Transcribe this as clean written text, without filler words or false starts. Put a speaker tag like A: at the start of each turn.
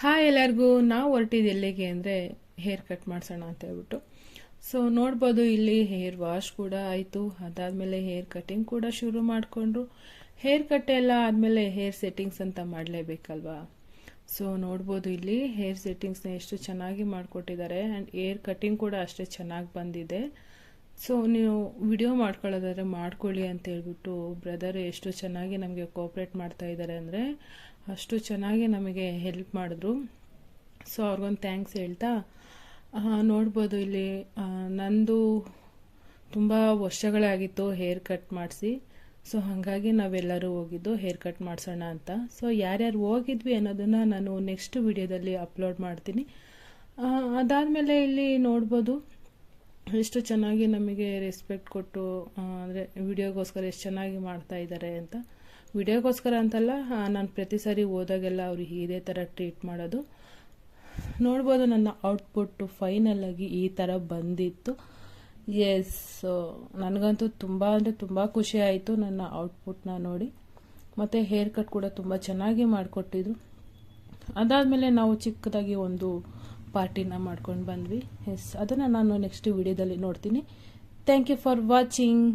A: Hi ಎಲ್ಲರಿಗೂ. ನಾವು ಹೊರಟಿದ್ದು ಎಲ್ಲಿಗೆ ಅಂದರೆ ಹೇರ್ ಕಟ್ ಮಾಡಿಸೋಣ ಅಂತ ಹೇಳ್ಬಿಟ್ಟು. ಸೊ ನೋಡ್ಬೋದು, ಇಲ್ಲಿ ಹೇರ್ ವಾಶ್ ಕೂಡ ಆಯಿತು. ಅದಾದಮೇಲೆ ಹೇರ್ ಕಟಿಂಗ್ ಕೂಡ ಶುರು ಮಾಡಿಕೊಂಡ್ರು. ಹೇರ್ ಕಟ್ ಎಲ್ಲ ಆದಮೇಲೆ ಹೇರ್ ಸೆಟ್ಟಿಂಗ್ಸ್ ಅಂತ ಮಾಡಲೇಬೇಕಲ್ವಾ. ಸೊ ನೋಡ್ಬೋದು, ಇಲ್ಲಿ ಹೇರ್ ಸೆಟ್ಟಿಂಗ್ಸ್ನ ಎಷ್ಟು ಚೆನ್ನಾಗಿ ಮಾಡಿಕೊಟ್ಟಿದ್ದಾರೆ. ಆ್ಯಂಡ್ ಹೇರ್ ಕಟಿಂಗ್ ಕೂಡ ಅಷ್ಟೇ ಚೆನ್ನಾಗಿ ಬಂದಿದೆ. ಸೊ ನೀವು ವಿಡಿಯೋ ಮಾಡ್ಕೊಳ್ಳೋದಾದ್ರೆ ಮಾಡ್ಕೊಳ್ಳಿ ಅಂತ ಹೇಳ್ಬಿಟ್ಟು ಬ್ರದರ್ ಎಷ್ಟು ಚೆನ್ನಾಗಿ ನಮಗೆ ಕೋಆಪ್ರೇಟ್ ಮಾಡ್ತಾ ಇದ್ದಾರೆ ಅಂದರೆ ಅಷ್ಟು ಚೆನ್ನಾಗಿ ನಮಗೆ ಹೆಲ್ಪ್ ಮಾಡಿದ್ರು. ಸೊ ಅವ್ರಿಗೊಂದು ಥ್ಯಾಂಕ್ಸ್ ಹೇಳ್ತಾ ನೋಡ್ಬೋದು, ಇಲ್ಲಿ ನಂದು ತುಂಬ ವರ್ಷಗಳೇ ಆಗಿತ್ತು ಹೇರ್ ಕಟ್ ಮಾಡಿಸಿ. ಸೊ ಹಾಗಾಗಿ ನಾವೆಲ್ಲರೂ ಹೋಗಿದ್ದು ಹೇರ್ ಕಟ್ ಮಾಡಿಸೋಣ ಅಂತ. ಸೊ ಯಾರ್ಯಾರು ಹೋಗಿದ್ವಿ ಅನ್ನೋದನ್ನು ನಾನು ನೆಕ್ಸ್ಟ್ ವಿಡಿಯೋದಲ್ಲಿ ಅಪ್ಲೋಡ್ ಮಾಡ್ತೀನಿ. ಅದಾದಮೇಲೆ ಇಲ್ಲಿ ನೋಡ್ಬೋದು ಎಷ್ಟು ಚೆನ್ನಾಗಿ ನಮಗೆ ರೆಸ್ಪೆಕ್ಟ್ ಕೊಟ್ಟು ಅಂದರೆ ವಿಡಿಯೋಗೋಸ್ಕರ ಎಷ್ಟು ಚೆನ್ನಾಗಿ ಮಾಡ್ತಾ ಇದ್ದಾರೆ ಅಂತ. ವಿಡಿಯೋಗೋಸ್ಕರ ಅಂತಲ್ಲ, ನಾನು ಪ್ರತಿ ಸಾರಿ ಹೋದಾಗೆಲ್ಲ ಅವ್ರಿಗೆ ಇದೇ ಥರ ಟ್ರೀಟ್ ಮಾಡೋದು. ನೋಡ್ಬೋದು, ನನ್ನ ಔಟ್ಪುಟ್ಟು ಫೈನಲ್ ಆಗಿ ಈ ಥರ ಬಂದಿತ್ತು. ಎಸ್, ನನಗಂತೂ ತುಂಬ ಅಂದರೆ ತುಂಬ ಖುಷಿ ಆಯಿತು ನನ್ನ ಔಟ್ಪುಟ್ನ ನೋಡಿ. ಮತ್ತು ಹೇರ್ ಕಟ್ ಕೂಡ ತುಂಬ ಚೆನ್ನಾಗಿ ಮಾಡಿಕೊಟ್ಟಿದ್ರು. ಅದಾದಮೇಲೆ ನಾವು ಚಿಕ್ಕದಾಗಿ ಒಂದು ಪಾರ್ಟಿನ ಮಾಡ್ಕೊಂಡು ಬಂದ್ವಿ. ಎಸ್, ಅದನ್ನು ನಾನು ನೆಕ್ಸ್ಟ್ ವಿಡಿಯೋದಲ್ಲಿ ನೋಡ್ತೀನಿ. Thank you for watching.